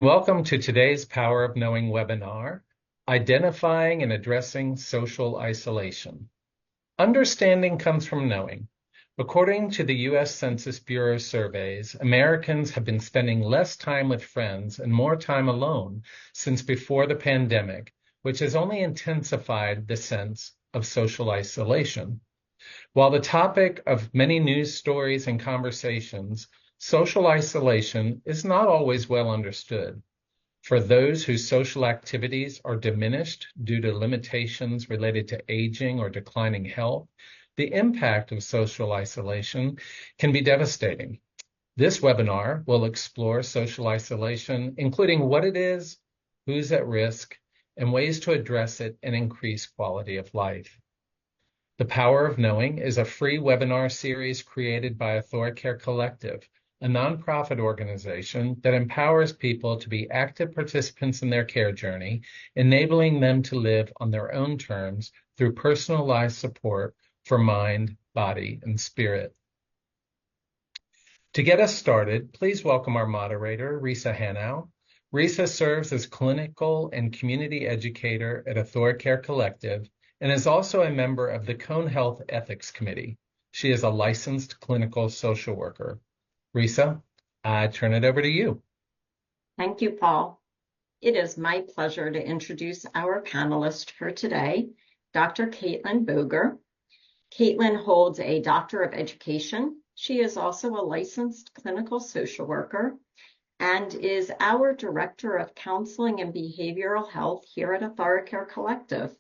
Welcome to today's Power of Knowing webinar, Identifying and Addressing Social Isolation. Understanding comes from knowing. According to the U.S. Census Bureau surveys, Americans have been spending less time with friends and more time alone since before the pandemic, which has only intensified the sense of social isolation. While the topic of many news stories and conversations, social isolation is not always well understood. For those whose social activities are diminished due to limitations related to aging or declining health, the impact of social isolation can be devastating. This webinar will explore social isolation, including what it is, who's at risk, and ways to address it and increase quality of life. The Power of Knowing is a free webinar series created by AuthoriCare Collective, a nonprofit organization that empowers people to be active participants in their care journey, enabling them to live on their own terms through personalized support for mind, body, and spirit. To get us started, please welcome our moderator, Risa Hanow. Risa serves as clinical and community educator at AuthoriCare Collective and is also a member of the Cone Health Ethics Committee. She is a licensed clinical social worker. Risa, I turn it over to you. Thank you, Paul. It is my pleasure to introduce our panelist for today, Dr. Caitlin Boger. Caitlin holds a Doctor of Education. She is also a licensed clinical social worker and is our Director of Counseling and Behavioral Health here at AuthoriCare Collective.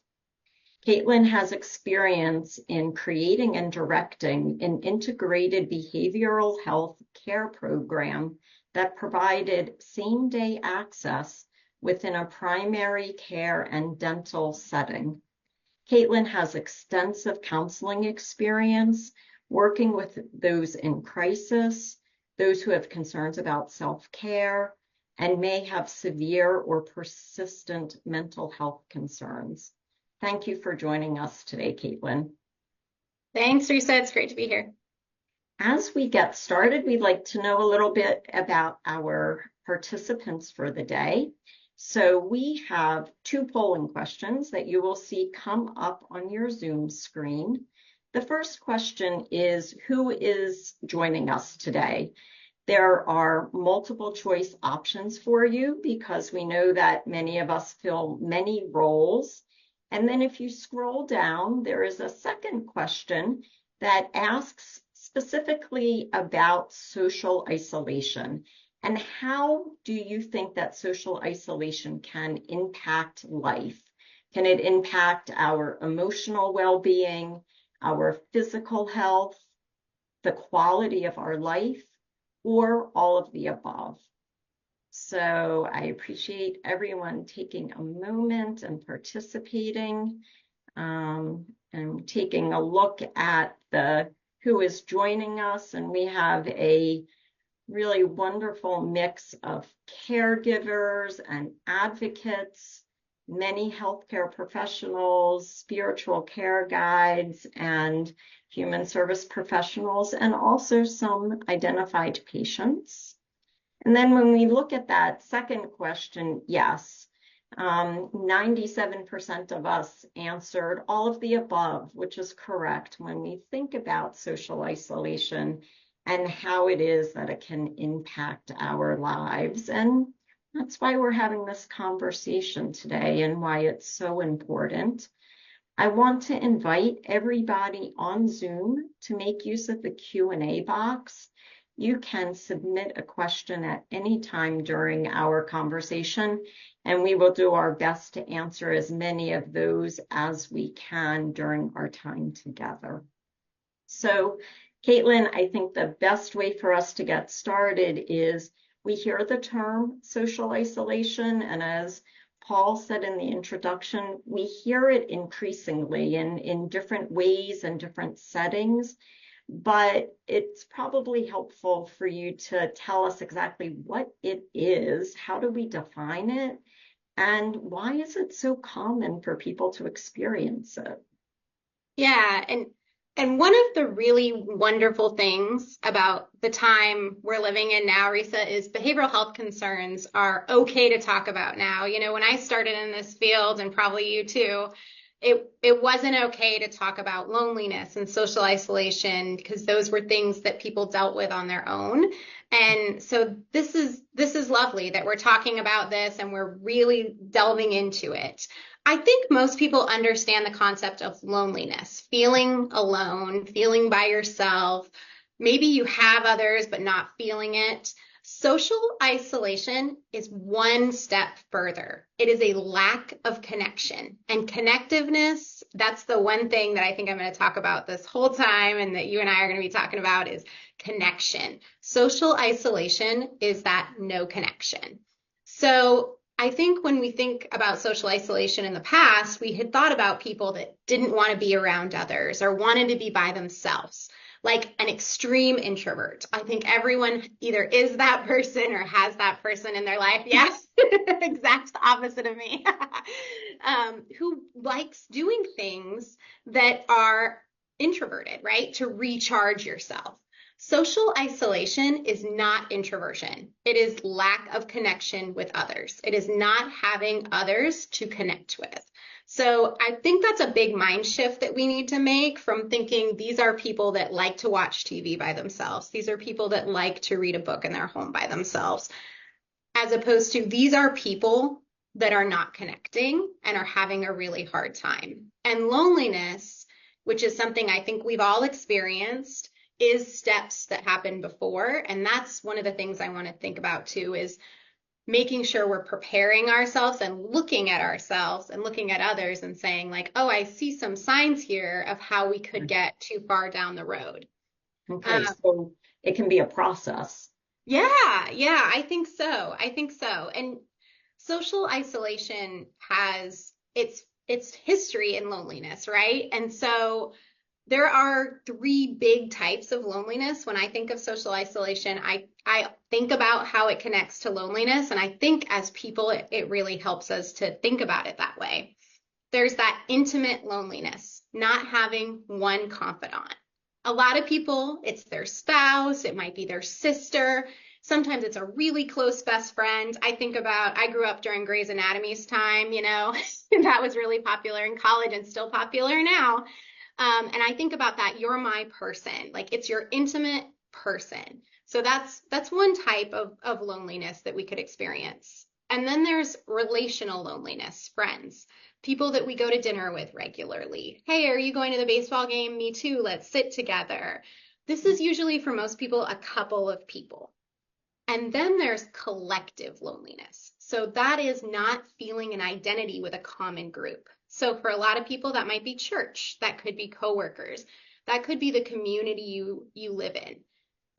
Caitlin has experience in creating and directing an integrated behavioral health care program that provided same-day access within a primary care and dental setting. Caitlin has extensive counseling experience working with those in crisis, those who have concerns about self-care, and may have severe or persistent mental health concerns. Thank you for joining us today, Caitlin. Thanks, Risa. It's great to be here. As we get started, we'd like to know a little bit about our participants for the day. So we have two polling questions that you will see come up on your Zoom screen. The first question is, who is joining us today? There are multiple choice options for you because we know that many of us fill many roles. And then if you scroll down, there is a second question that asks specifically about social isolation. And how do you think that social isolation can impact life? Can it impact our emotional well-being, our physical health, the quality of our life, or all of the above? So I appreciate everyone taking a moment and participating and taking a look at who is joining us. And we have a really wonderful mix of caregivers and advocates, many healthcare professionals, spiritual care guides, and human service professionals, and also some identified patients. And then when we look at that second question, yes, 97% of us answered all of the above, which is correct when we think about social isolation and how it is that it can impact our lives. And that's why we're having this conversation today and why it's so important. I want to invite everybody on Zoom to make use of the Q&A box. You can submit a question at any time during our conversation, and we will do our best to answer as many of those as we can during our time together. So, Caitlin, I think the best way for us to get started is we hear the term social isolation, and as Paul said in the introduction, we hear it increasingly in different ways and different settings. But it's probably helpful for you to tell us exactly what it is, how do we define it, and why is it so common for people to experience it? Yeah, and And one of the really wonderful things about the time we're living in now, Risa, is behavioral health concerns are okay to talk about now. You know, when I started in this field, and probably you too, it wasn't okay to talk about loneliness and social isolation because those were things that people dealt with on their own. And so this is lovely that we're talking about this and we're really delving into it. I think most people understand the concept of loneliness, feeling alone, feeling by yourself. Maybe you have others, but not feeling it. Social isolation is one step further. It is a lack of connection and connectiveness. That's the one thing that I think I'm going to talk about this whole time and that you and I are going to be talking about is connection. Social isolation is that no connection. So I think when we think about social isolation in the past, we had thought about people that didn't want to be around others or wanted to be by themselves, like an extreme introvert. I think everyone either is that person or has that person in their life. Yes, exact opposite of me, who likes doing things that are introverted, right? To recharge yourself. Social isolation is not introversion. It is lack of connection with others. It is not having others to connect with. So I think that's a big mind shift that we need to make from thinking these are people that like to watch TV by themselves. These are people that like to read a book in their home by themselves, as opposed to these are people that are not connecting and are having a really hard time. And loneliness, which is something I think we've all experienced, is steps that happen before. And that's one of the things I want to think about too, is making sure we're preparing ourselves and looking at ourselves and looking at others and saying like, oh, I see some signs here of how we could get too far down the road. Okay, so it can be a process. Yeah, I think so. I think so. And social isolation has its history in loneliness, right? And so there are three big types of loneliness. When I think of social isolation, I think about how it connects to loneliness. And I think as people, it really helps us to think about it that way. There's that intimate loneliness, not having one confidant. A lot of people, it's their spouse, it might be their sister. Sometimes it's a really close best friend. I grew up during Grey's Anatomy's time, you know, that was really popular in college and still popular now. And I think about that, you're my person, like it's your intimate person. So that's one type of loneliness that we could experience. And then there's relational loneliness, friends, people that we go to dinner with regularly. Hey, are you going to the baseball game? Me too. Let's sit together. This is usually for most people a couple of people. And then there's collective loneliness. So that is not feeling an identity with a common group. So for a lot of people, that might be church, that could be coworkers, that could be the community you live in.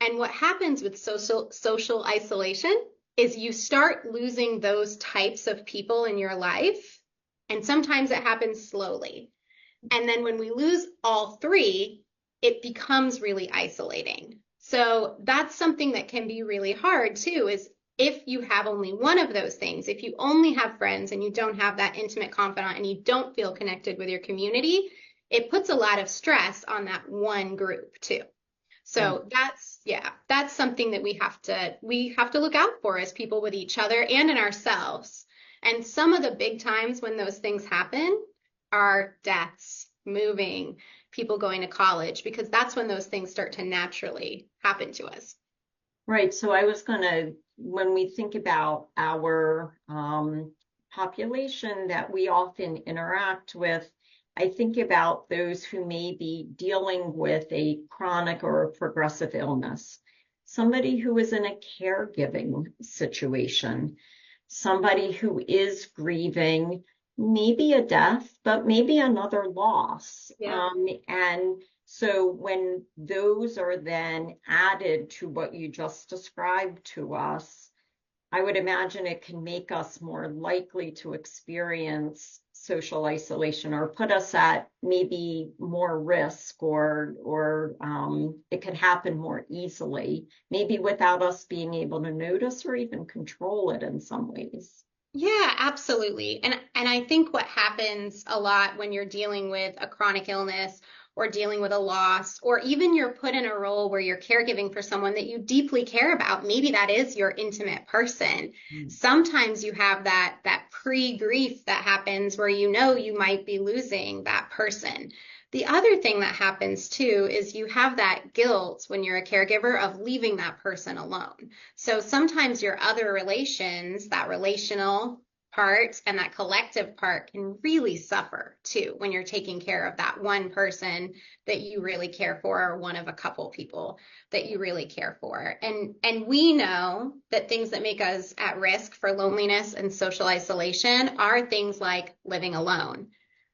And what happens with social isolation is you start losing those types of people in your life. And sometimes it happens slowly. And then when we lose all three, it becomes really isolating. So that's something that can be really hard too, is if you have only one of those things, if you only have friends and you don't have that intimate confidant and you don't feel connected with your community, it puts a lot of stress on that one group too. So that's something that we have to look out for as people with each other and in ourselves. And some of the big times when those things happen are deaths, moving, people going to college, because that's when those things start to naturally happen to us. Right. So I was going to, when we think about our population that we often interact with, I think about those who may be dealing with a chronic or a progressive illness, somebody who is in a caregiving situation, somebody who is grieving, maybe a death, but maybe another loss. Yeah. And so when those are then added to what you just described to us, I would imagine it can make us more likely to experience social isolation or put us at maybe more risk, or it could happen more easily, maybe without us being able to notice or even control it in some ways. Yeah, absolutely. And I think what happens a lot when you're dealing with a chronic illness or dealing with a loss, or even you're put in a role where you're caregiving for someone that you deeply care about. Maybe that is your intimate person. Sometimes you have that pre-grief that happens where you know you might be losing that person. The other thing that happens too is you have that guilt when you're a caregiver of leaving that person alone. So sometimes your other relations, that relational part and that collective part, can really suffer too when you're taking care of that one person that you really care for, or one of a couple people that you really care for. And we know that things that make us at risk for loneliness and social isolation are things like living alone,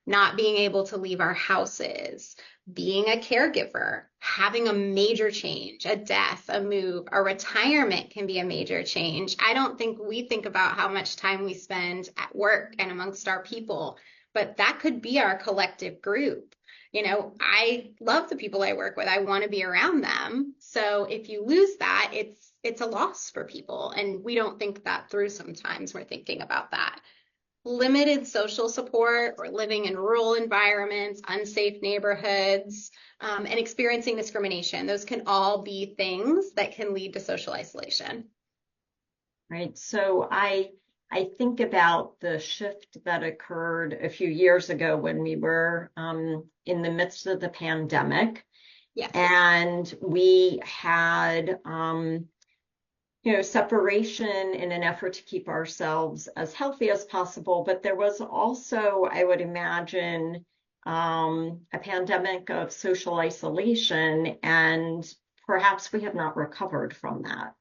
not being able to leave our houses, being a caregiver, having a major change, a death, a move, a retirement can be a major change. I don't think we think about how much time we spend at work and amongst our people, but that could be our collective group. You know, I love the people I work with. I want to be around them. So if you lose that, it's a loss for people. And we don't think that through sometimes. We're thinking about that. Limited social support, or living in rural environments, unsafe neighborhoods, and experiencing discrimination. Those can all be things that can lead to social isolation. Right. So I think about the shift that occurred a few years ago when we were in the midst of the pandemic. Yes. And we had separation in an effort to keep ourselves as healthy as possible. But there was also, I would imagine, a pandemic of social isolation, and perhaps we have not recovered from that.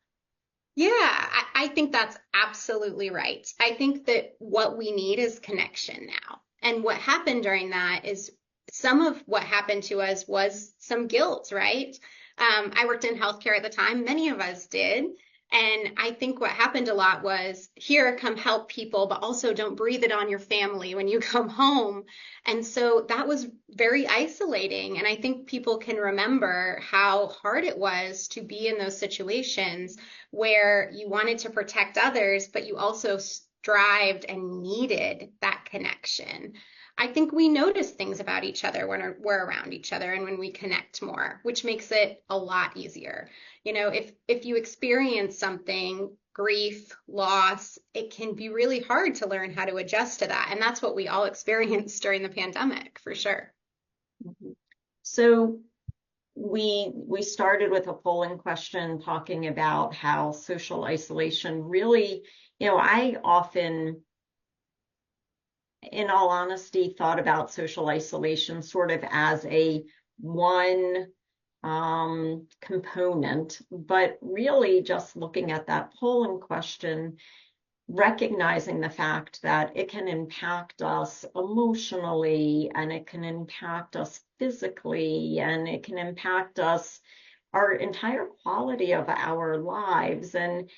Yeah, I think that's absolutely right. I think that what we need is connection now. And what happened during that is some of what happened to us was some guilt, right? I worked in healthcare at the time. Many of us did. And I think what happened a lot was, here, come help people, but also don't breathe it on your family when you come home. And so that was very isolating. And I think people can remember how hard it was to be in those situations where you wanted to protect others, but you also strived and needed that connection. I think we notice things about each other when we're around each other and when we connect more, which makes it a lot easier. You know, if you experience something, grief, loss, it can be really hard to learn how to adjust to that. And that's what we all experienced during the pandemic, for sure. So we started with a polling question talking about how social isolation really, I often, in all honesty, thought about social isolation sort of as a one component, but really just looking at that polling question, recognizing the fact that it can impact us emotionally, and it can impact us physically, and it can impact us, our entire quality of our lives. And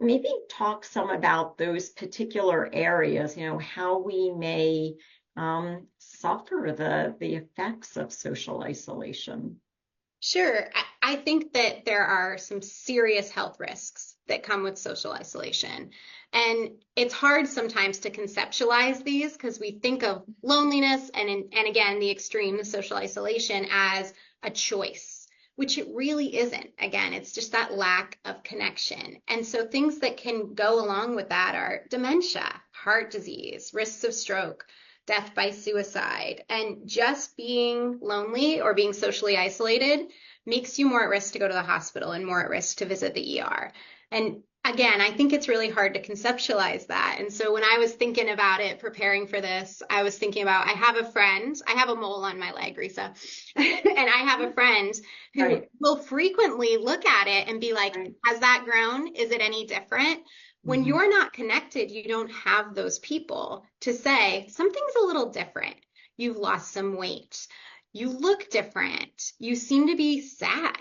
maybe talk some about those particular areas, how we may suffer the effects of social isolation. Sure. I think that there are some serious health risks that come with social isolation. And it's hard sometimes to conceptualize these because we think of loneliness and again, the extreme, the social isolation, as a choice, which it really isn't. Again, it's just that lack of connection. And so things that can go along with that are dementia, heart disease, risks of stroke, death by suicide. And just being lonely or being socially isolated makes you more at risk to go to the hospital and more at risk to visit the ER. And again, I think it's really hard to conceptualize that. And so when I was thinking about it, preparing for this, I was thinking about, I have a mole on my leg, Risa, and I have a friend who will frequently look at it and be like, has that grown? Is it any different? When you're not connected, you don't have those people to say, something's a little different. You've lost some weight. You look different. You seem to be sad.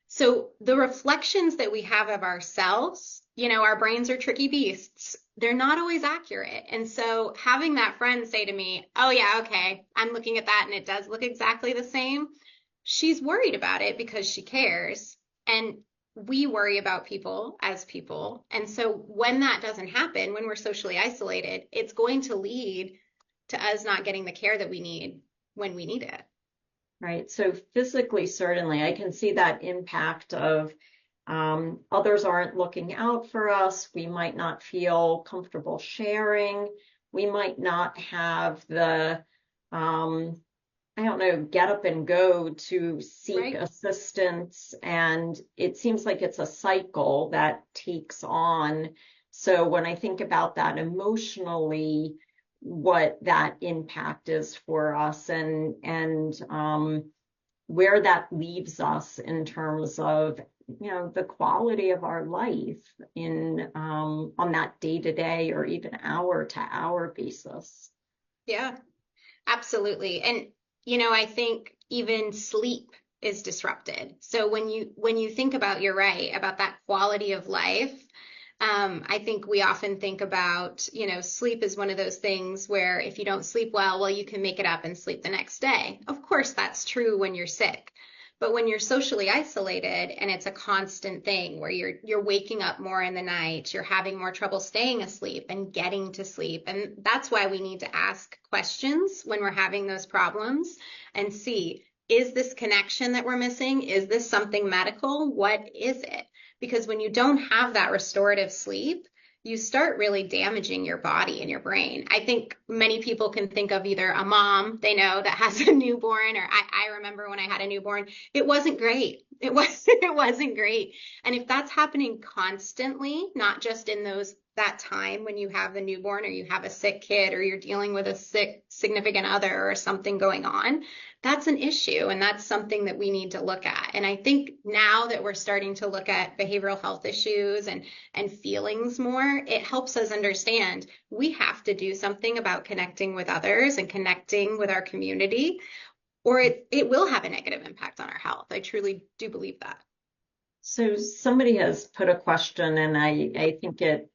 So the reflections that we have of ourselves, our brains are tricky beasts. They're not always accurate. And so having that friend say to me, oh yeah, okay, I'm looking at that and it does look exactly the same. She's worried about it because she cares. And we worry about people as people. And so when that doesn't happen, when we're socially isolated, it's going to lead to us not getting the care that we need when we need it. Right. So physically, certainly, I can see that impact of others aren't looking out for us. We might not feel comfortable sharing. We might not have the, I don't know, get up and go to seek Right. assistance. And it seems like it's a cycle that takes on. So when I think about that emotionally, what that impact is for us and where that leaves us in terms of the quality of our life in on that day to day or even hour to hour basis. Yeah, absolutely. And I think even sleep is disrupted. So when you think about, you're right, about that quality of life, I think we often think about, sleep is one of those things where if you don't sleep well, you can make it up and sleep the next day. Of course, that's true when you're sick. But when you're socially isolated and it's a constant thing where you're waking up more in the night, you're having more trouble staying asleep and getting to sleep. And that's why we need to ask questions when we're having those problems and see, is this connection that we're missing? Is this something medical? What is it? Because when you don't have that restorative sleep, you start really damaging your body and your brain. I think many people can think of either a mom they know that has a newborn, or I remember when I had a newborn, it wasn't great. It wasn't great. And if that's happening constantly, not just in that time when you have the newborn or you have a sick kid or you're dealing with a sick significant other or something going on, that's an issue. And that's something that we need to look at. And I think now that we're starting to look at behavioral health issues and feelings more, it helps us understand we have to do something about connecting with others and connecting with our community, or it will have a negative impact on our health. I truly do believe that. So somebody has put a question, and I think it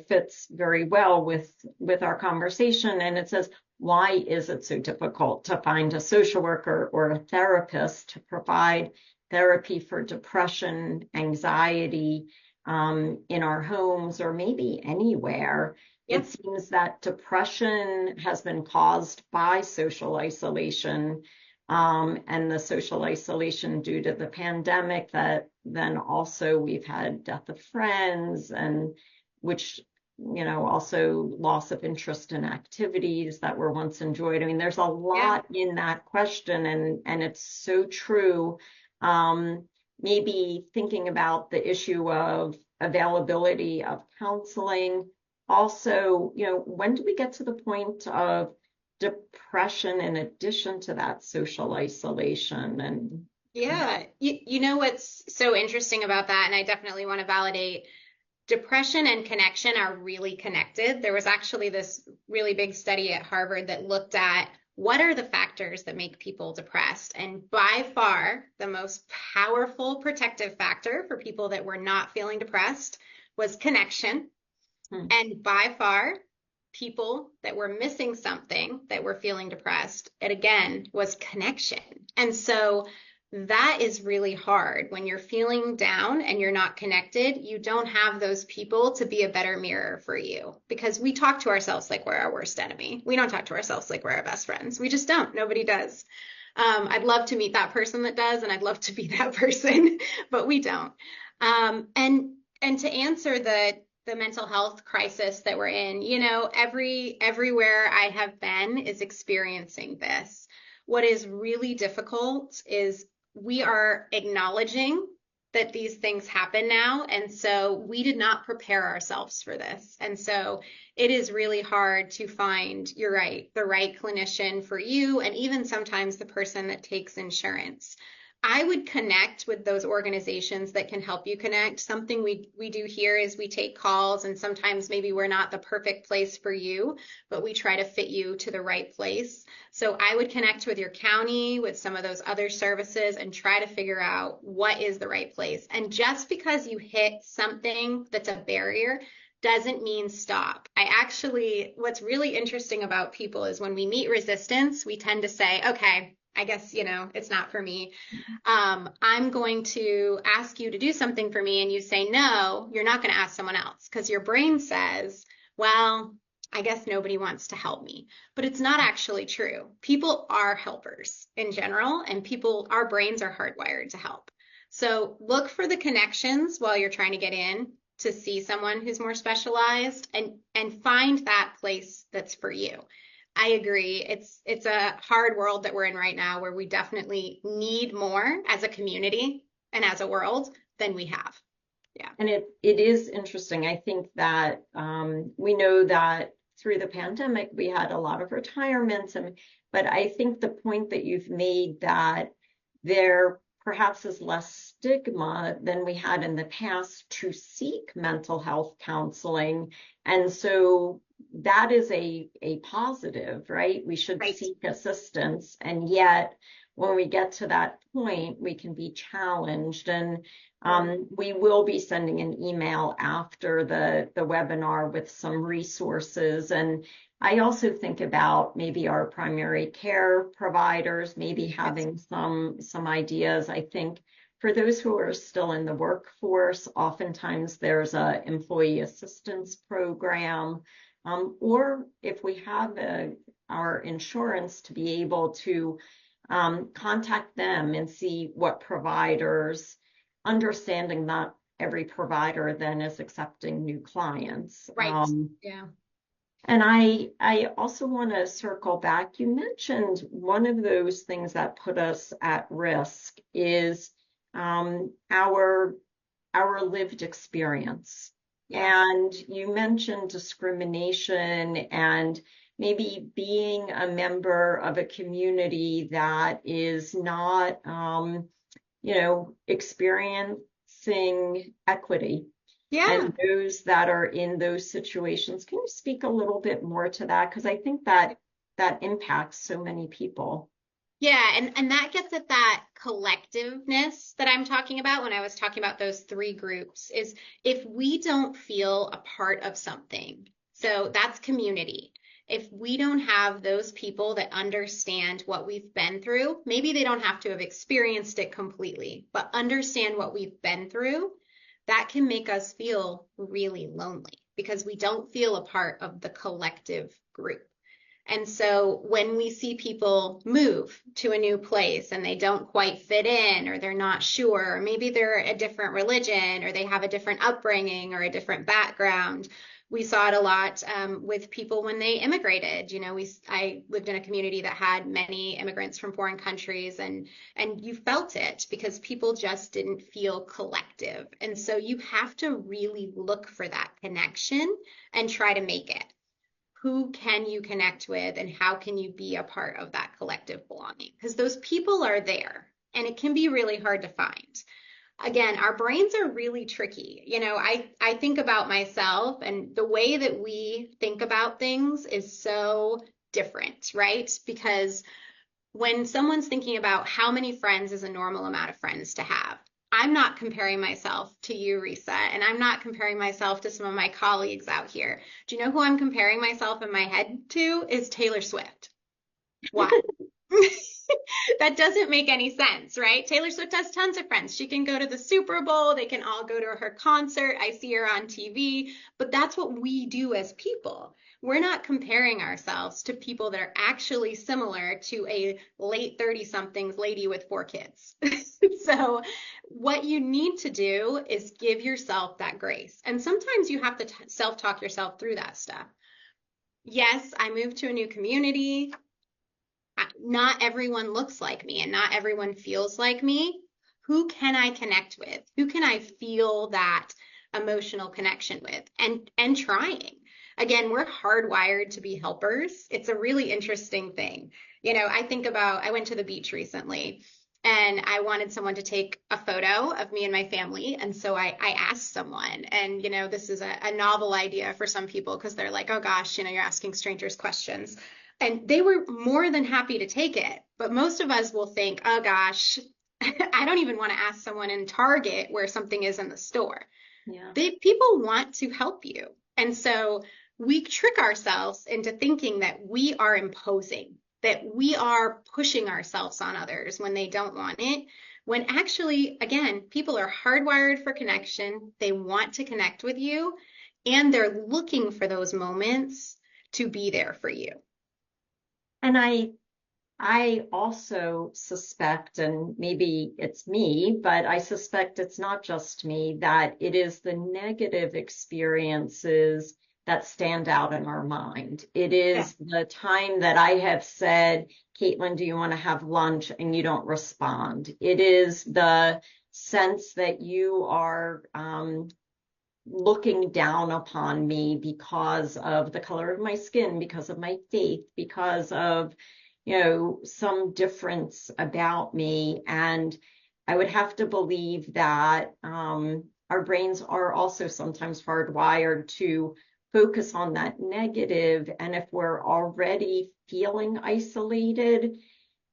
fits very well with our conversation. And it says, why is it so difficult to find a social worker or a therapist to provide therapy for depression, anxiety in our homes or maybe anywhere? Yeah. It seems that depression has been caused by social isolation, and the social isolation due to the pandemic, that then also we've had death of friends, and which also loss of interest in activities that were once enjoyed. I mean, there's a lot in that question, and it's so true. Maybe thinking about the issue of availability of counseling. Also, when do we get to the point of depression in addition to that social isolation? And Yeah. You know what's so interesting about that, and I definitely want to validate, depression and connection are really connected. There was actually this really big study at Harvard that looked at what are the factors that make people depressed. And by far, the most powerful protective factor for people that were not feeling depressed was connection. And by far, people that were missing something that were feeling depressed, it again was connection. And so that is really hard when you're feeling down and you're not connected. You don't have those people to be a better mirror for you, because we talk to ourselves like we're our worst enemy. We don't talk to ourselves like we're our best friends. We just don't. Nobody does. I'd love to meet that person that does, and I'd love to be that person, but we don't. And to answer the mental health crisis that we're in, everywhere I have been is experiencing this. What is really difficult is we are acknowledging that these things happen now. And so we did not prepare ourselves for this. And so it is really hard to find, you're right, the right clinician for you, and even sometimes the person that takes insurance. I would connect with those organizations that can help you connect. Something we do here is we take calls, and sometimes maybe we're not the perfect place for you, but we try to fit you to the right place. So I would connect with your county, with some of those other services, and try to figure out what is the right place. And just because you hit something that's a barrier doesn't mean stop. What's really interesting about people is when we meet resistance, we tend to say, okay, I guess, it's not for me. I'm going to ask you to do something for me. And you say, no, you're not going to ask someone else, because your brain says, well, I guess nobody wants to help me. But it's not actually true. People are helpers in general, and our brains are hardwired to help. So look for the connections while you're trying to get in to see someone who's more specialized, and find that place that's for you. I agree. It's a hard world that we're in right now, where we definitely need more as a community and as a world than we have. Yeah. And it is interesting. I think that we know that through the pandemic, we had a lot of retirements, but I think the point that you've made, that there perhaps is less stigma than we had in the past to seek mental health counseling. And so that is a positive, right? We should Right. seek assistance. And yet, when we get to that point, we can be challenged. And we will be sending an email after the webinar with some resources. And I also think about maybe our primary care providers, maybe having some ideas. I think for those who are still in the workforce, oftentimes there's an employee assistance program, or if we have our insurance, to be able to contact them and see what providers, understanding not every provider then is accepting new clients. Right. Yeah. And I also want to circle back. You mentioned one of those things that put us at risk is our lived experience. Yeah. And you mentioned discrimination and maybe being a member of a community that is not, experiencing equity. Yeah. And those that are in those situations. Can you speak a little bit more to that? Because I think that impacts so many people. Yeah, and that gets at that collectiveness that I'm talking about when I was talking about those three groups, is if we don't feel a part of something. So that's community. If we don't have those people that understand what we've been through, maybe they don't have to have experienced it completely, but understand what we've been through, that can make us feel really lonely because we don't feel a part of the collective group. And so when we see people move to a new place and they don't quite fit in, or they're not sure, or maybe they're a different religion, or they have a different upbringing or a different background. We saw it a lot with people when they immigrated. I lived in a community that had many immigrants from foreign countries, and you felt it because people just didn't feel collective. And so you have to really look for that connection and try to make it. Who can you connect with, and how can you be a part of that collective belonging? Because those people are there, and it can be really hard to find. Again, our brains are really tricky. I think about myself, and the way that we think about things is so different, right? Because when someone's thinking about how many friends is a normal amount of friends to have, I'm not comparing myself to you, Risa, and I'm not comparing myself to some of my colleagues out here. Do you know who I'm comparing myself in my head to? Is Taylor Swift. Why? That doesn't make any sense, right? Taylor Swift has tons of friends. She can go to the Super Bowl. They can all go to her concert. I see her on TV. But that's what we do as people. We're not comparing ourselves to people that are actually similar to a late 30-somethings lady with 4 kids. So what you need to do is give yourself that grace. And sometimes you have to self-talk yourself through that stuff. Yes, I moved to a new community. Not everyone looks like me, and not everyone feels like me. Who can I connect with? Who can I feel that emotional connection with? And trying. Again, we're hardwired to be helpers. It's a really interesting thing. I think about, I went to the beach recently, and I wanted someone to take a photo of me and my family. And so I asked someone, and, this is a novel idea for some people because they're like, oh gosh, you're asking strangers questions. And they were more than happy to take it. But most of us will think, oh gosh, I don't even want to ask someone in Target where something is in the store. Yeah. People want to help you. And so we trick ourselves into thinking that we are imposing, that we are pushing ourselves on others when they don't want it. When actually, again, people are hardwired for connection. They want to connect with you, and they're looking for those moments to be there for you. And I also suspect, and maybe it's me, but I suspect it's not just me, that it is the negative experiences that stand out in our mind. It is the time that I have said, Caitlin, do you want to have lunch? And you don't respond. It is the sense that you are looking down upon me because of the color of my skin, because of my faith, because of some difference about me. And I would have to believe that our brains are also sometimes hardwired to focus on that negative. And if we're already feeling isolated,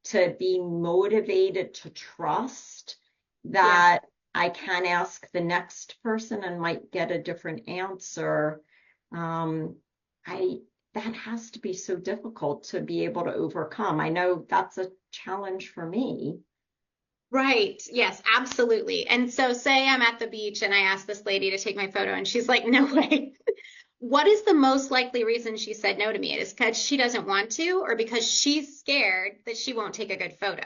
to be motivated to trust that I can ask the next person and might get a different answer. That has to be so difficult to be able to overcome. I know that's a challenge for me. Right. Yes, absolutely. And so say I'm at the beach and I ask this lady to take my photo and she's like, no way. What is the most likely reason she said no to me? Is because she doesn't want to, or because she's scared that she won't take a good photo?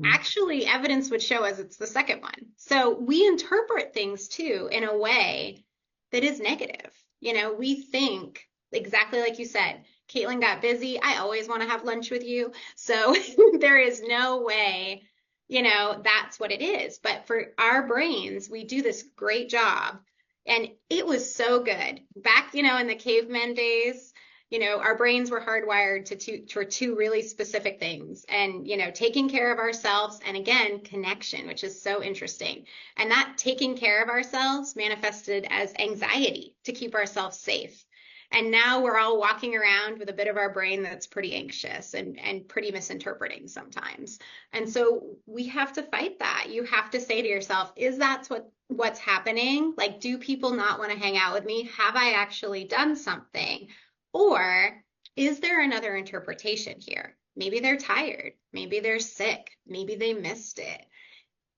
Actually, evidence would show us it's the second one. So we interpret things too in a way that is negative. We think exactly like you said, Caitlin got busy. I always want to have lunch with you. So there is no way, that's what it is. But for our brains, we do this great job. And it was so good. Back, in the caveman days, our brains were hardwired for two really specific things. And, taking care of ourselves and again, connection, which is so interesting. And that taking care of ourselves manifested as anxiety to keep ourselves safe. And now we're all walking around with a bit of our brain that's pretty anxious and pretty misinterpreting sometimes. And so we have to fight that. You have to say to yourself, is that what's happening? Like, do people not want to hang out with me? Have I actually done something? Or is there another interpretation here? Maybe they're tired. Maybe they're sick. Maybe they missed it.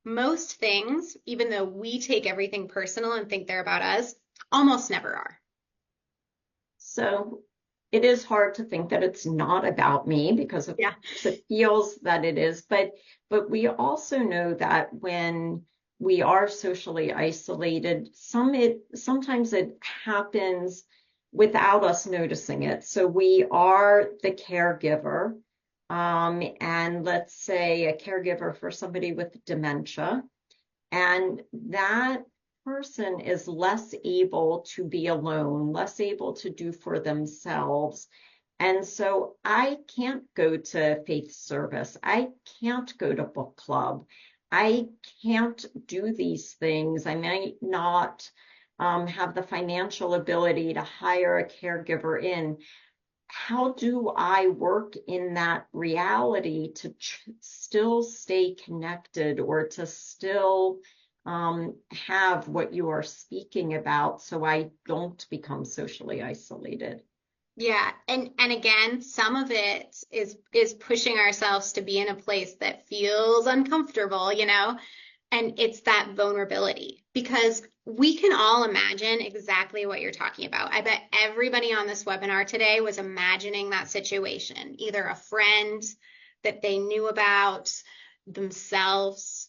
Most things, even though we take everything personal and think they're about us, almost never are. So it is hard to think that it's not about me because of course it feels that it is. But we also know that when we are socially isolated, sometimes it happens without us noticing it. So we are the caregiver, and let's say a caregiver for somebody with dementia, and that person is less able to be alone, less able to do for themselves. And so I can't go to faith service. I can't go to book club. I can't do these things. I might not have the financial ability to hire a caregiver in. How do I work in that reality to still stay connected or to still have what you are speaking about so I don't become socially isolated? Yeah. And again, some of it is pushing ourselves to be in a place that feels uncomfortable, and it's that vulnerability, because we can all imagine exactly what you're talking about. I bet everybody on this webinar today was imagining that situation, either a friend that they knew about, themselves.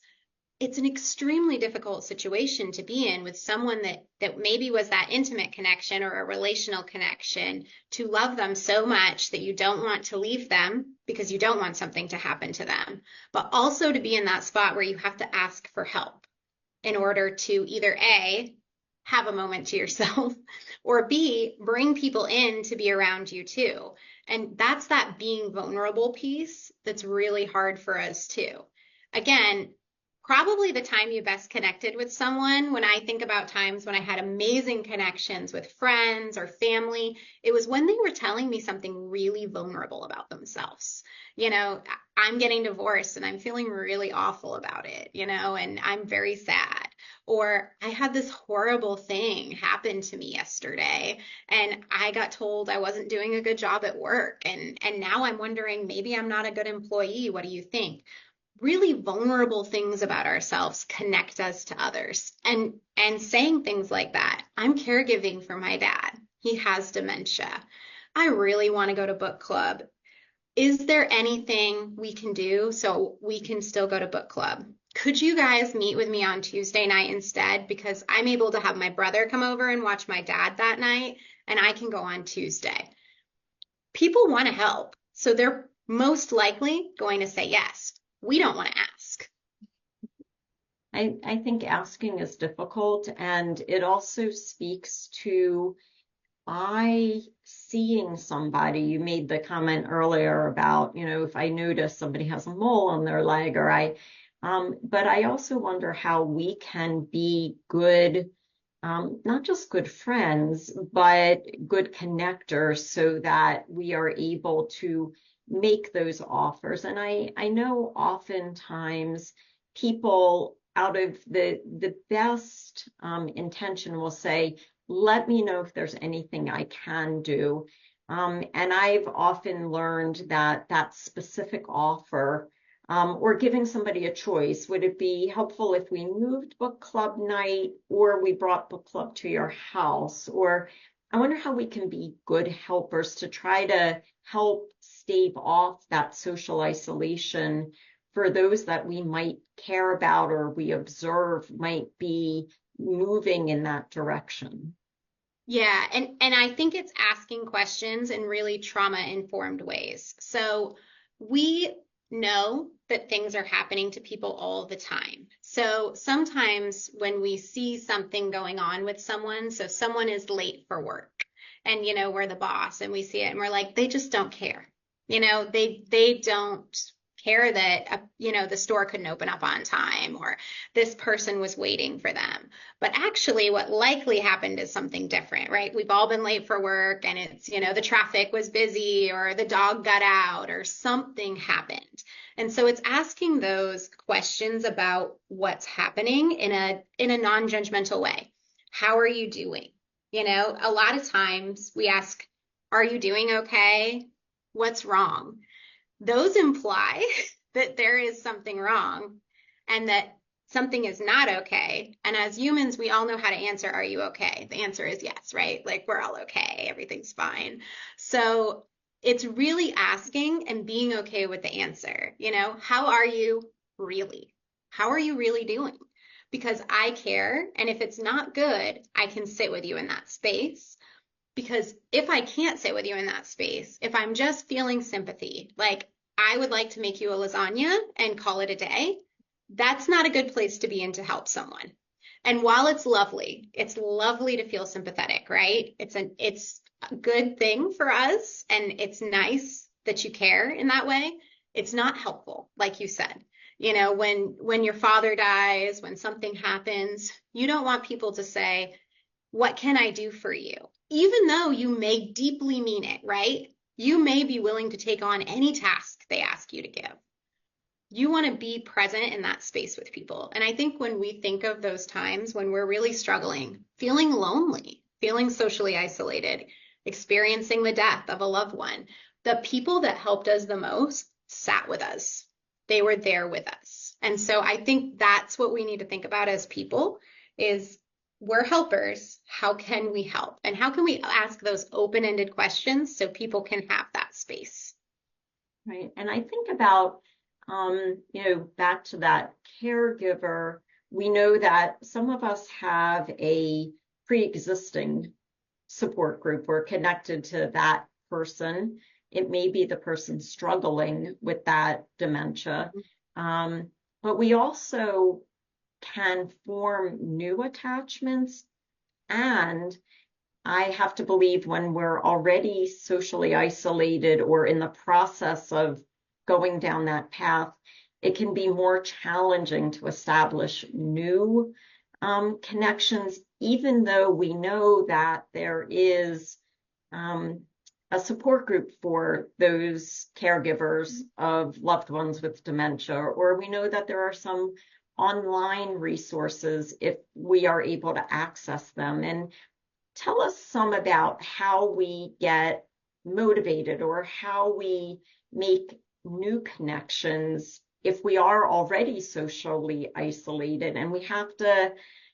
It's an extremely difficult situation to be in with someone that maybe was that intimate connection or a relational connection, to love them so much that you don't want to leave them because you don't want something to happen to them, but also to be in that spot where you have to ask for help in order to either A, have a moment to yourself, or B, bring people in to be around you too. And that's that being vulnerable piece that's really hard for us too. Again, probably the time you best connected with someone, when I think about times when I had amazing connections with friends or family, it was when they were telling me something really vulnerable about themselves. I'm getting divorced and I'm feeling really awful about it, and I'm very sad. Or I had this horrible thing happen to me yesterday and I got told I wasn't doing a good job at work. And now I'm wondering, maybe I'm not a good employee. What do you think? Really vulnerable things about ourselves connect us to others. And saying things like that, I'm caregiving for my dad. He has dementia. I really want to go to book club. Is there anything we can do so we can still go to book club? Could you guys meet with me on Tuesday night instead? Because I'm able to have my brother come over and watch my dad that night, and I can go on Tuesday. People want to help, so they're most likely going to say yes. We don't want to ask. I think asking is difficult, and it also speaks to seeing somebody. You made the comment earlier about, if I notice somebody has a mole on their leg, but I also wonder how we can be good, not just good friends, but good connectors so that we are able to make those offers. And I know oftentimes people out of the best intention will say, let me know if there's anything I can do. And I've often learned that that specific offer or giving somebody a choice, would it be helpful if we moved book club night or we brought book club to your house? Or I wonder how we can be good helpers to try to help stave off that social isolation for those that we might care about or we observe might be moving in that direction. Yeah, and I think it's asking questions in really trauma-informed ways. So we know that things are happening to people all the time. So sometimes when we see something going on with someone, so someone is late for work and we're the boss and we see it and we're like, they just don't care. They don't care that the store couldn't open up on time or this person was waiting for them. But actually what likely happened is something different, right? We've all been late for work and it's, the traffic was busy or the dog got out or something happened. And so it's asking those questions about what's happening in a non-judgmental way. How are you doing? A lot of times we ask, are you doing okay? What's wrong? Those imply that there is something wrong and that something is not okay. And as humans, we all know how to answer, are you okay? The answer is yes, right? Like we're all okay. Everything's fine. So it's really asking and being okay with the answer. How are you really? How are you really doing? Because I care. And if it's not good, I can sit with you in that space. Because if I can't sit with you in that space, if I'm just feeling sympathy, like I would like to make you a lasagna and call it a day, that's not a good place to be in to help someone. And while it's lovely to feel sympathetic, right? It's a good thing for us and it's nice that you care in that way. It's not helpful, like you said. When your father dies, when something happens, you don't want people to say, what can I do for you? Even though you may deeply mean it, right? You may be willing to take on any task they ask you to give. You want to be present in that space with people. And I think when we think of those times when we're really struggling, feeling lonely, feeling socially isolated, experiencing the death of a loved one, the people that helped us the most sat with us. They were there with us. And so I think that's what we need to think about as people is we're helpers. How can we help? And how can we ask those open-ended questions so people can have that space? Right. And I think about, back to that caregiver, we know that some of us have a pre-existing support group. We're connected to that person. It may be the person struggling with that dementia. But we also can form new attachments. And I have to believe when we're already socially isolated or in the process of going down that path, it can be more challenging to establish new connections, even though we know that there is a support group for those caregivers of loved ones with dementia, or we know that there are some online resources if we are able to access them. And tell us some about how we get motivated or how we make new connections if we are already socially isolated and we have to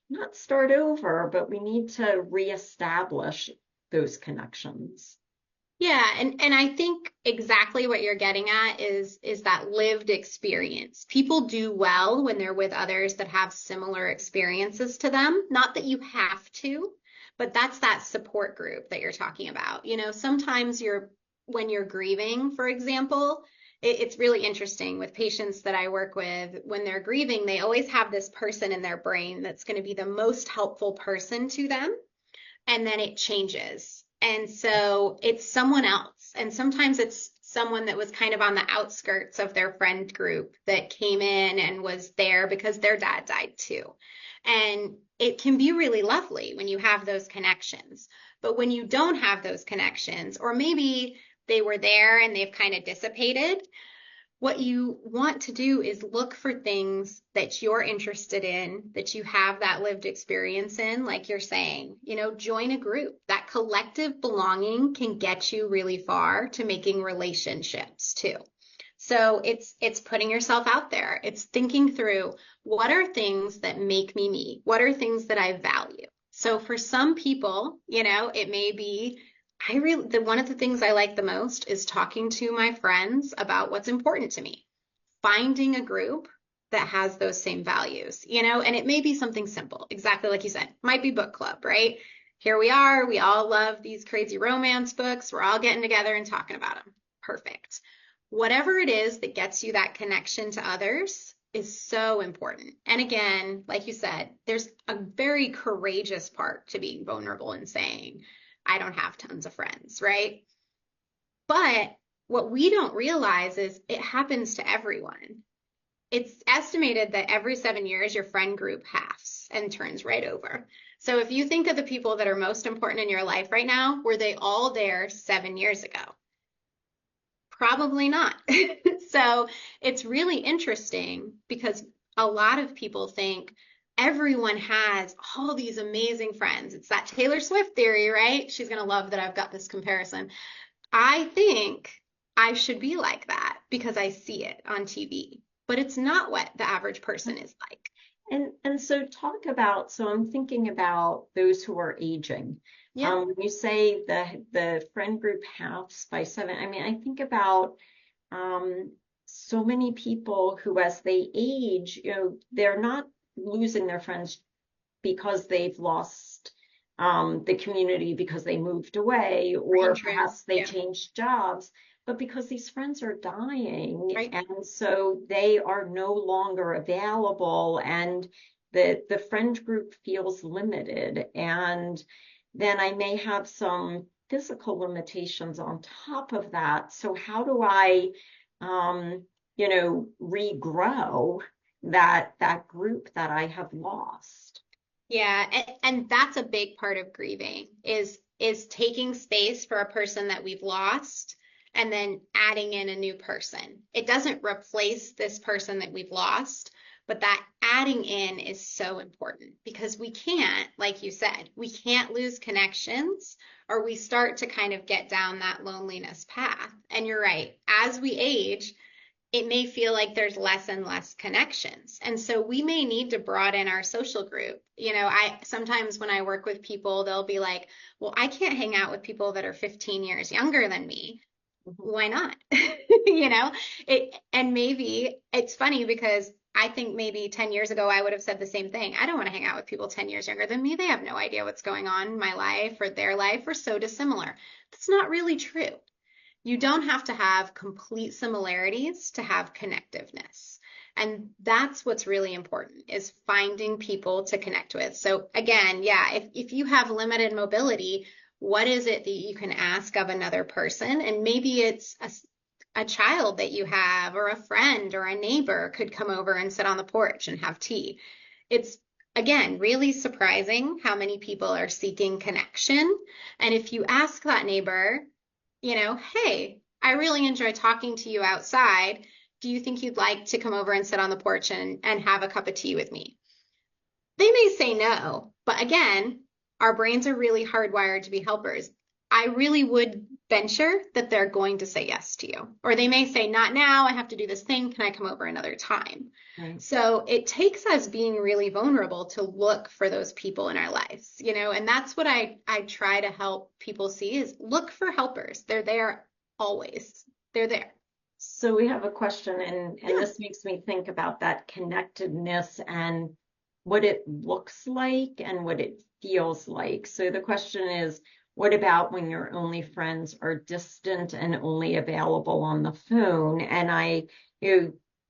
not start over, but we need to reestablish those connections. Yeah, and I think exactly what you're getting at is that lived experience. People do well when they're with others that have similar experiences to them. Not that you have to, but that's that support group that you're talking about. Sometimes when you're grieving, for example, it's really interesting with patients that I work with. When they're grieving, they always have this person in their brain that's going to be the most helpful person to them, and then it changes. And so it's someone else. And sometimes it's someone that was kind of on the outskirts of their friend group that came in and was there because their dad died too. And it can be really lovely when you have those connections. But when you don't have those connections, or maybe they were there and they've kind of dissipated, what you want to do is look for things that you're interested in, that you have that lived experience in, like you're saying, join a group. That collective belonging can get you really far to making relationships too. So it's putting yourself out there. It's thinking through, what are things that make me me? What are things that I value? So for some people, it may be, one of the things I like the most is talking to my friends about what's important to me. Finding a group that has those same values, and it may be something simple, exactly like you said, might be book club, right? Here we are, we all love these crazy romance books. We're all getting together and talking about them. Perfect. Whatever it is that gets you that connection to others is so important. And again, like you said, there's a very courageous part to being vulnerable and saying, I don't have tons of friends, right? But what we don't realize is it happens to everyone. It's estimated that every 7 years, your friend group halves and turns right over. So if you think of the people that are most important in your life right now, were they all there 7 years ago? Probably not. So it's really interesting because a lot of people think everyone has all these amazing friends. It's that Taylor Swift theory, right? She's going to love that I've got this comparison. I think I should be like that because I see it on TV, but it's not what the average person is like. And so I'm thinking about those who are aging. Yeah. When you say the friend group halves by 7, I mean, I think about so many people who, as they age, they're not losing their friends because they've lost the community because they moved away, or perhaps they changed jobs, but because these friends are dying, right. And so they are no longer available, and the friend group feels limited. And then I may have some physical limitations on top of that. So how do I, regrow that group that I have lost? Yeah, and that's a big part of grieving is taking space for a person that we've lost and then adding in a new person. It doesn't replace this person that we've lost, but that adding in is so important because we can't, like you said, we can't lose connections or we start to kind of get down that loneliness path. And you're right, as we age, it may feel like there's less and less connections. And so we may need to broaden our social group. I sometimes when I work with people, they'll be like, well, I can't hang out with people that are 15 years younger than me. Why not? And maybe it's funny because I think maybe 10 years ago, I would have said the same thing. I don't want to hang out with people 10 years younger than me. They have no idea what's going on in my life or their life. We're so dissimilar. That's not really true. You don't have to have complete similarities to have connectiveness. And that's what's really important is finding people to connect with. So again, yeah, if you have limited mobility, what is it that you can ask of another person? And maybe it's a child that you have or a friend or a neighbor could come over and sit on the porch and have tea. It's again, really surprising how many people are seeking connection. And if you ask that neighbor, hey, I really enjoy talking to you outside. Do you think you'd like to come over and sit on the porch and have a cup of tea with me? They may say no, but again, our brains are really hardwired to be helpers. I really would venture that they're going to say yes to you. Or they may say, not now, I have to do this thing. Can I come over another time? Right. So it takes us being really vulnerable to look for those people in our lives, and that's what I try to help people see is look for helpers. They're there always. They're there. So we have a question, and Yeah. this makes me think about that connectedness and what it looks like and what it feels like. So the question is, what about when your only friends are distant and only available on the phone? And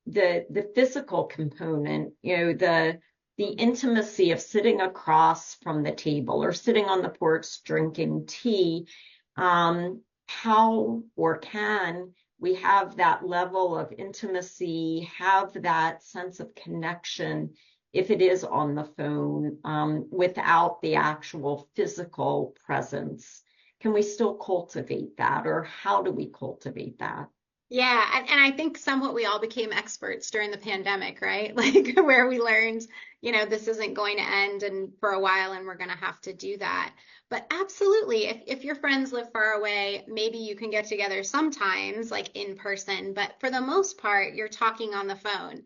the physical component, the intimacy of sitting across from the table or sitting on the porch drinking tea, how or can we have that level of intimacy, have that sense of connection if it is on the phone, without the actual physical presence? Can we still cultivate that, or how do we cultivate that? Yeah, and I think somewhat we all became experts during the pandemic, right? Like where we learned, this isn't going to end and for a while and we're going to have to do that. But absolutely, if your friends live far away, maybe you can get together sometimes, like in person, but for the most part, you're talking on the phone.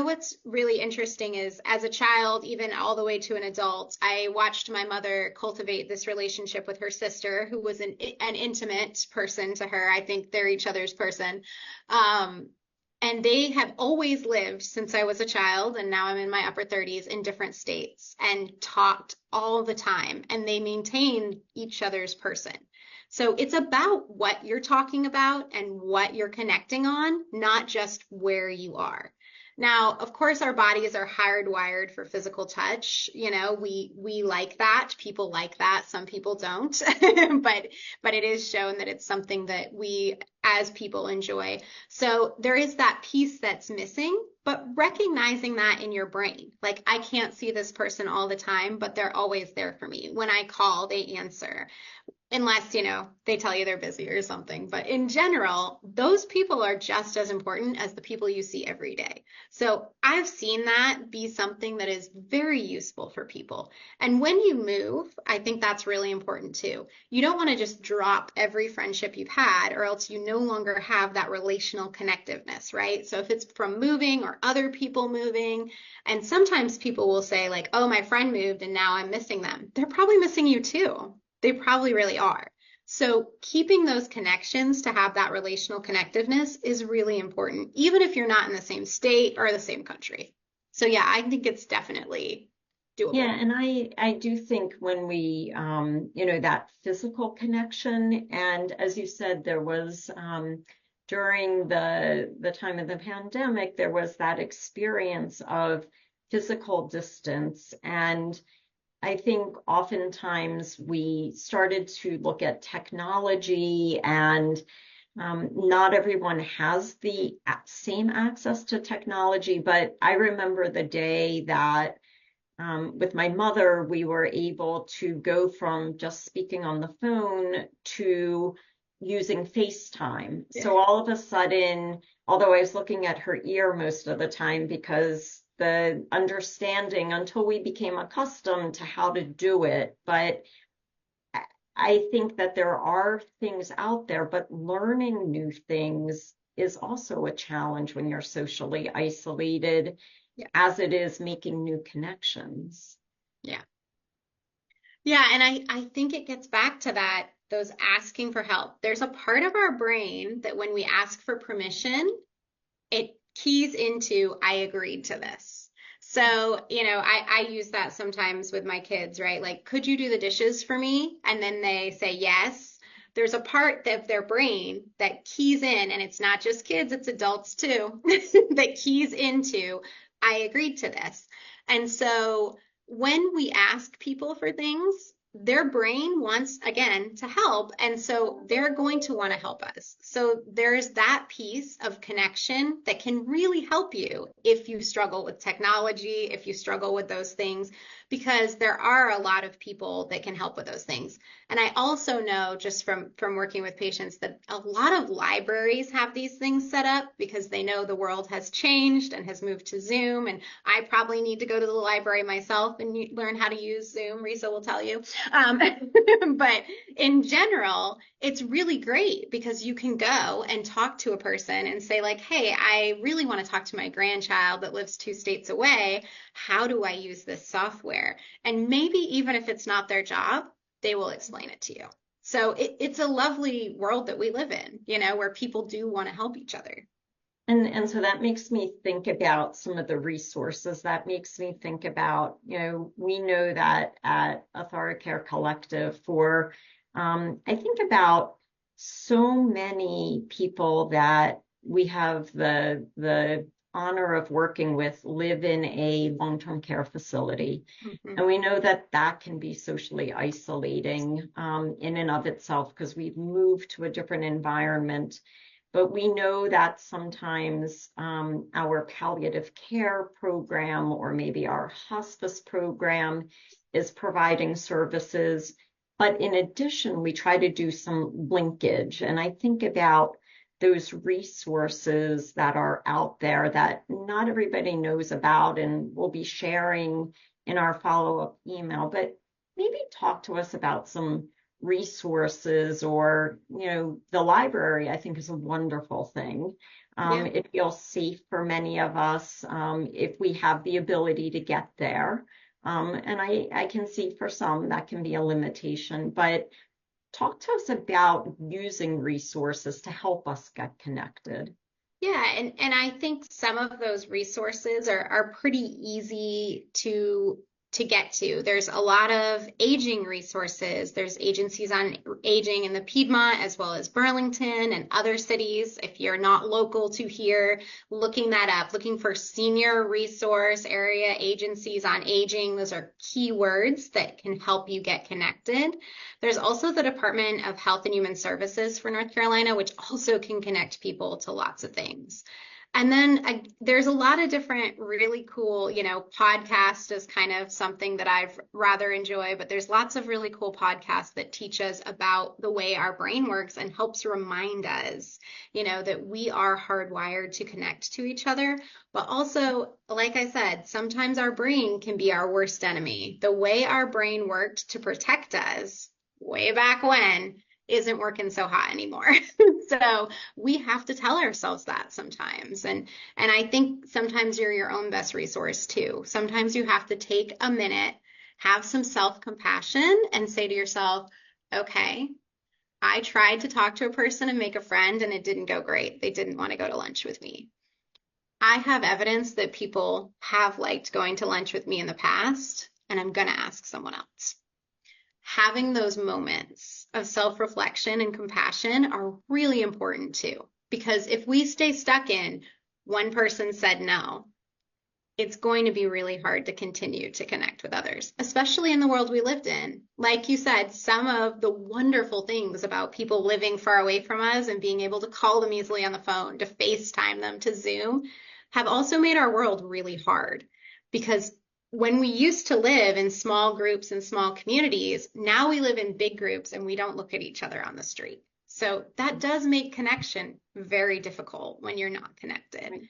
What's really interesting is as a child, even all the way to an adult, I watched my mother cultivate this relationship with her sister, who was an intimate person to her. I think they're each other's person. And they have always lived since I was a child, and now I'm in my upper 30s in different states and talked all the time, and they maintained each other's person. So it's about what you're talking about and what you're connecting on, not just where you are. Now, of course, our bodies are hardwired for physical touch. We like that. People like that. Some people don't. but it is shown that it's something that we as people enjoy. So there is that piece that's missing, but recognizing that in your brain. Like, I can't see this person all the time, but they're always there for me. When I call, they answer. Unless, they tell you they're busy or something. But in general, those people are just as important as the people you see every day. So I've seen that be something that is very useful for people. And when you move, I think that's really important too. You don't want to just drop every friendship you've had, or else you no longer have that relational connectiveness, right? So if it's from moving or other people moving, and sometimes people will say like, oh, my friend moved and now I'm missing them. They're probably missing you too. They probably really are. So keeping those connections to have that relational connectiveness is really important, even if you're not in the same state or the same country. So yeah, I think it's definitely doable. Yeah, and I do think when we, that physical connection, and as you said, there was during the time of the pandemic, there was that experience of physical distance. And I think oftentimes we started to look at technology, and not everyone has the same access to technology. But I remember the day that with my mother, we were able to go from just speaking on the phone to using FaceTime. Yeah. So all of a sudden, although I was looking at her ear most of the time because the understanding until we became accustomed to how to do it. But I think that there are things out there, but learning new things is also a challenge when you're socially isolated, Yeah. as it is making new connections. Yeah. Yeah, and I think it gets back to that, those asking for help. There's a part of our brain that when we ask for permission, it keys into, I agreed to this. So, I use that sometimes with my kids, right? Like, could you do the dishes for me? And then they say yes. There's a part of their brain that keys in, and it's not just kids, it's adults too, that keys into, I agreed to this. And so when we ask people for things, their brain wants, again, to help. And so they're going to want to help us. So there's that piece of connection that can really help you if you struggle with technology, if you struggle with those things, because there are a lot of people that can help with those things. And I also know just from working with patients that a lot of libraries have these things set up because they know the world has changed and has moved to Zoom. And I probably need to go to the library myself and learn how to use Zoom. Risa will tell you. But in general, it's really great because you can go and talk to a person and say like, hey, I really want to talk to my grandchild that lives 2 states away. How do I use this software? And maybe even if it's not their job, they will explain it to you. So it's a lovely world that we live in, where people do want to help each other. And so that makes me think about some of the resources. That makes me think about, we know that at AuthoriCare Collective I think about so many people that we have the honor of working with live in a long-term care facility. Mm-hmm. And we know that that can be socially isolating in and of itself because we've moved to a different environment. But we know that sometimes our palliative care program or maybe our hospice program is providing services. But in addition, we try to do some linkage. And I think about those resources that are out there that not everybody knows about and we'll be sharing in our follow-up email. But maybe talk to us about some resources or, the library, I think is a wonderful thing. It feels safe for many of us if we have the ability to get there. And I can see for some that can be a limitation, but talk to us about using resources to help us get connected. Yeah, and I think some of those resources are pretty easy to get to. There's a lot of aging resources. There's agencies on aging in the Piedmont as well as Burlington and other cities. If you're not local to here, looking that up, looking for senior resource area agencies on aging. Those are keywords that can help you get connected. There's also the Department of Health and Human Services for North Carolina, which also can connect people to lots of things. And then there's a lot of different really cool, podcast is kind of something that I've rather enjoy, but there's lots of really cool podcasts that teach us about the way our brain works and helps remind us, that we are hardwired to connect to each other. But also, like I said, sometimes our brain can be our worst enemy. The way our brain worked to protect us way back when isn't working so hot anymore. So we have to tell ourselves that sometimes. And I think sometimes you're your own best resource too. Sometimes you have to take a minute, have some self-compassion and say to yourself, okay, I tried to talk to a person and make a friend and it didn't go great. They didn't want to go to lunch with me. I have evidence that people have liked going to lunch with me in the past, and I'm going to ask someone else. Having those moments of self-reflection and compassion are really important too, because if we stay stuck in one person said no, it's going to be really hard to continue to connect with others, especially in the world we lived in. Like you said, some of the wonderful things about people living far away from us and being able to call them easily on the phone, to FaceTime them, to Zoom, have also made our world really hard. Because when we used to live in small groups and small communities, now we live in big groups and we don't look at each other on the street. So that does make connection very difficult when you're not connected.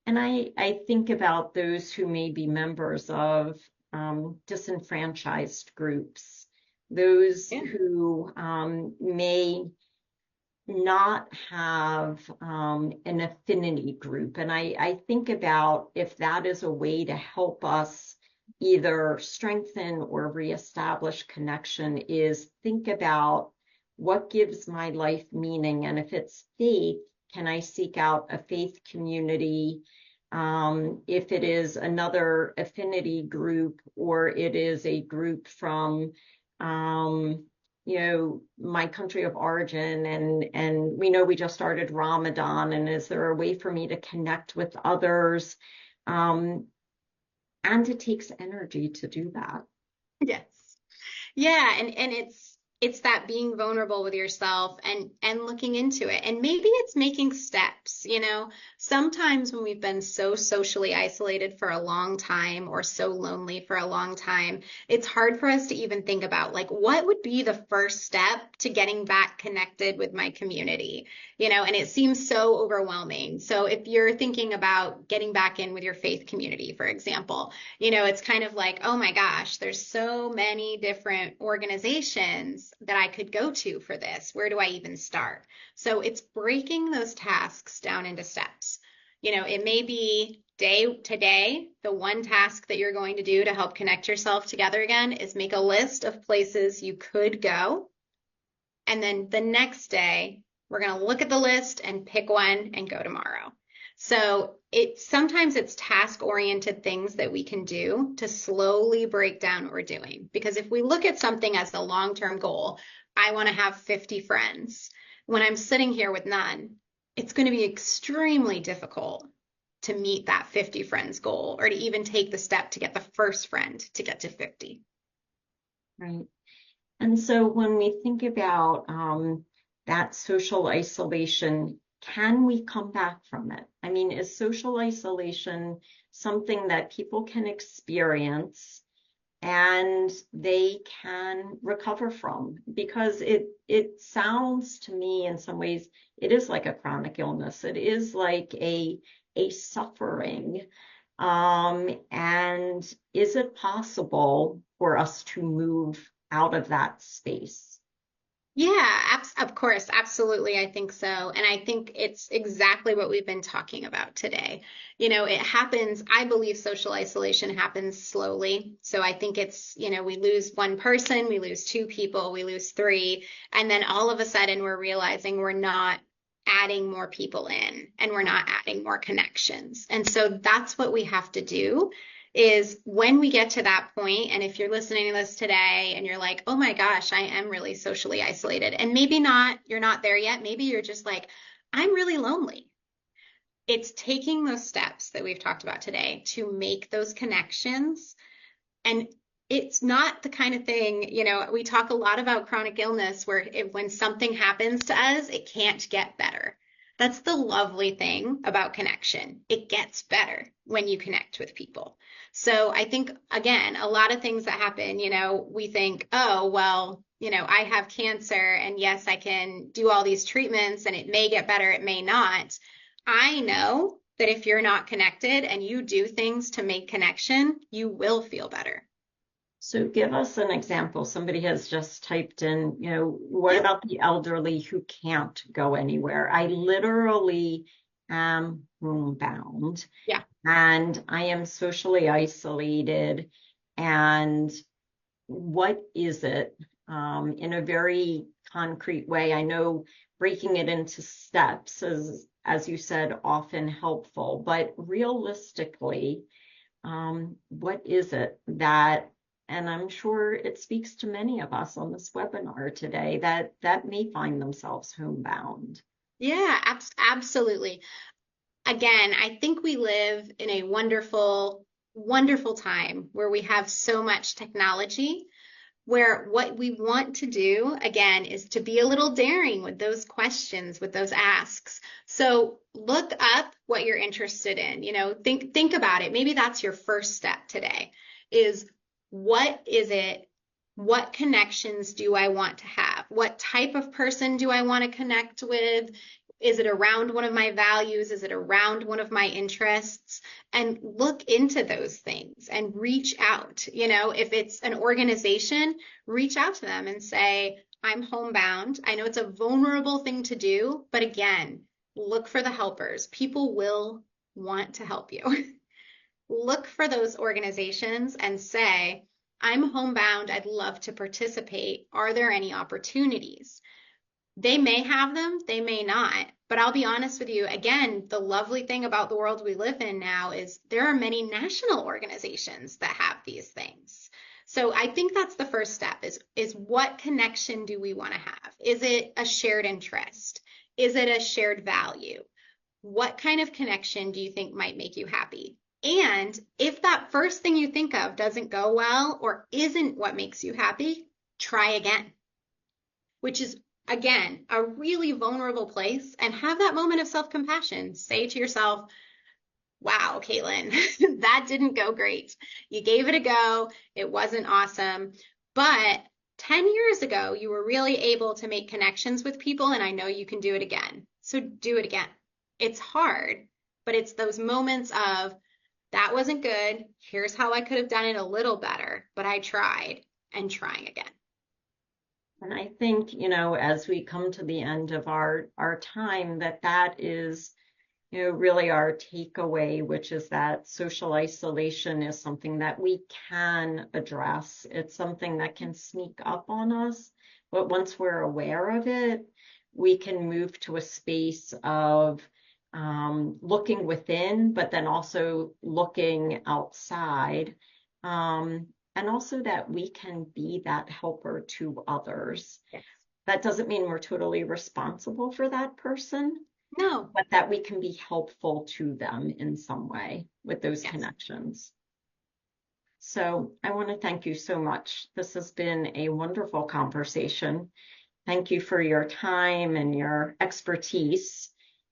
And I think about those who may be members of disenfranchised groups, those who may not have an affinity group. And I think about if that is a way to help us either strengthen or reestablish connection, is think about what gives my life meaning. And if it's faith, can I seek out a faith community? If it is another affinity group, or it is a group from, my country of origin, and we know we just started Ramadan, and is there a way for me to connect with others? And it takes energy to do that. Yes. Yeah. And it's that being vulnerable with yourself and looking into it. And maybe it's making steps, you know. Sometimes when we've been so socially isolated for a long time or so lonely for a long time, it's hard for us to even think about like what would be the first step to getting back connected with my community, you know, and it seems so overwhelming. So if you're thinking about getting back in with your faith community, for example, you know, it's kind of like, oh my gosh, there's so many different organizations that I could go to for this. Where do I even start? So it's breaking those tasks down into steps. You know, it may be today, the one task that you're going to do to help connect yourself together again is make a list of places you could go. And then the next day, we're going to look at the list and pick one and go tomorrow. So sometimes it's task-oriented things that we can do to slowly break down what we're doing. Because if we look at something as the long-term goal, I want to have 50 friends. When I'm sitting here with none, it's going to be extremely difficult to meet that 50 friends goal or to even take the step to get the first friend to get to 50. Right. And so when we think about that social isolation, can we come back from it? I mean, is social isolation something that people can experience and they can recover from? Because it sounds to me in some ways, it is like a chronic illness. It is like a suffering. And is it possible for us to move out of that space? Yeah, of course, absolutely. I think so. And I think it's exactly what we've been talking about today. You know, it happens, I believe social isolation happens slowly. So I think it's, you know, we lose one person, we lose two people, we lose three, and then all of a sudden we're realizing we're not adding more people in and we're not adding more connections. And so that's what we have to do is when we get to that point, and if you're listening to this today and you're like, oh my gosh, I am really socially isolated, and maybe not, you're not there yet, maybe you're just like, I'm really lonely. It's taking those steps that we've talked about today to make those connections. And it's not the kind of thing, you know, we talk a lot about chronic illness where when something happens to us, it can't get better. That's the lovely thing about connection. It gets better when you connect with people. So I think, again, a lot of things that happen, you know, we think, oh, well, you know, I have cancer and yes, I can do all these treatments and it may get better, it may not. I know that if you're not connected and you do things to make connection, you will feel better. So give us an example. Somebody has just typed in, you know, what about the elderly who can't go anywhere? I literally am homebound. Yeah. And I am socially isolated. And what is it in a very concrete way? I know breaking it into steps is, as you said, often helpful, but realistically, what is it that, and I'm sure it speaks to many of us on this webinar today that may find themselves homebound. Yeah, absolutely. Again, I think we live in a wonderful, wonderful time where we have so much technology, where what we want to do, again, is to be a little daring with those questions, with those asks. So look up what you're interested in, you know, think about it. Maybe that's your first step today is what is it? What connections do I want to have? What type of person do I want to connect with? Is it around one of my values? Is it around one of my interests? And look into those things and reach out. You know, if it's an organization, reach out to them and say, I'm homebound. I know it's a vulnerable thing to do, but again, look for the helpers. People will want to help you. Look for those organizations and say, I'm homebound. I'd love to participate. Are there any opportunities? They may have them, they may not. But I'll be honest with you, again, the lovely thing about the world we live in now is there are many national organizations that have these things. So I think that's the first step is what connection do we want to have? Is it a shared interest? Is it a shared value? What kind of connection do you think might make you happy? And if that first thing you think of doesn't go well or isn't what makes you happy, try again. which is, again, a really vulnerable place, and have that moment of self-compassion. Say to yourself, wow, Caitlin, that didn't go great. You gave it a go. It wasn't awesome. But 10 years ago, you were really able to make connections with people, and I know you can do it again. So do it again. It's hard, but it's those moments of, that wasn't good. Here's how I could have done it a little better, but I tried, and trying again. And I think, as we come to the end of our time, that is, really our takeaway, which is that social isolation is something that we can address. It's something that can sneak up on us, but once we're aware of it, we can move to a space of looking within, but then also looking outside. And also that we can be that helper to others. Yes. That doesn't mean we're totally responsible for that person. No. But that we can be helpful to them in some way with those Yes. connections. So I want to thank you so much. This has been a wonderful conversation. Thank you for your time and your expertise,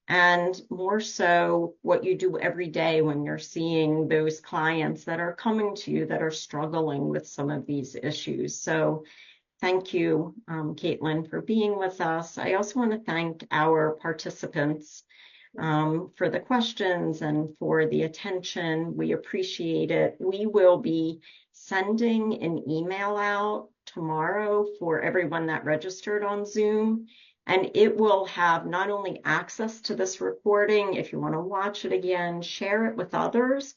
and more so what you do every day when you're seeing those clients that are coming to you that are struggling with some of these issues. So thank you, Caitlin, for being with us. I also want to thank our participants for the questions and for the attention. We appreciate it. We will be sending an email out tomorrow for everyone that registered on Zoom, and it will have not only access to this recording, if you want to watch it again, share it with others,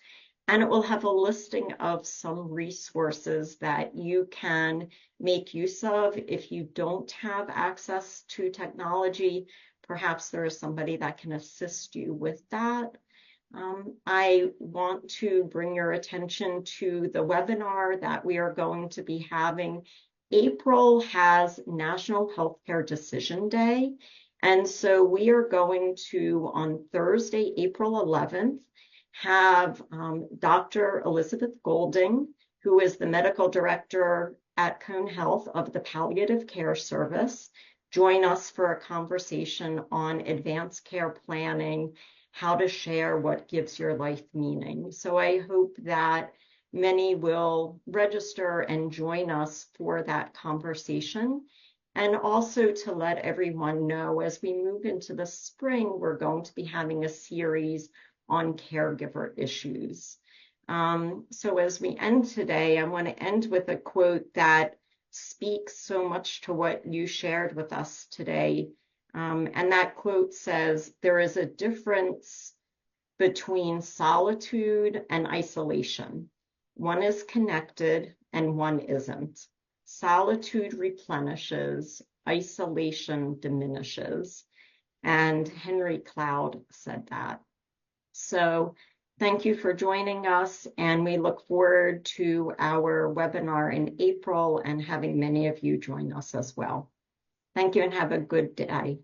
and it will have a listing of some resources that you can make use of. If you don't have access to technology, perhaps there is somebody that can assist you with that. I want to bring your attention to the webinar that we are going to be having. April has National Healthcare Decision Day, and so we are going to, on Thursday, April 11th, have Dr. Elizabeth Golding, who is the medical director at Cone Health of the Palliative Care Service, join us for a conversation on advanced care planning, how to share what gives your life meaning. So I hope that many will register and join us for that conversation. And also to let everyone know, as we move into the spring, we're going to be having a series on caregiver issues. So as we end today, I want to end with a quote that speaks so much to what you shared with us today. And that quote says, "There is a difference between solitude and isolation. One is connected and one isn't. Solitude replenishes, isolation diminishes." And Henry Cloud said that. So thank you for joining us, and we look forward to our webinar in April and having many of you join us as well. Thank you and have a good day.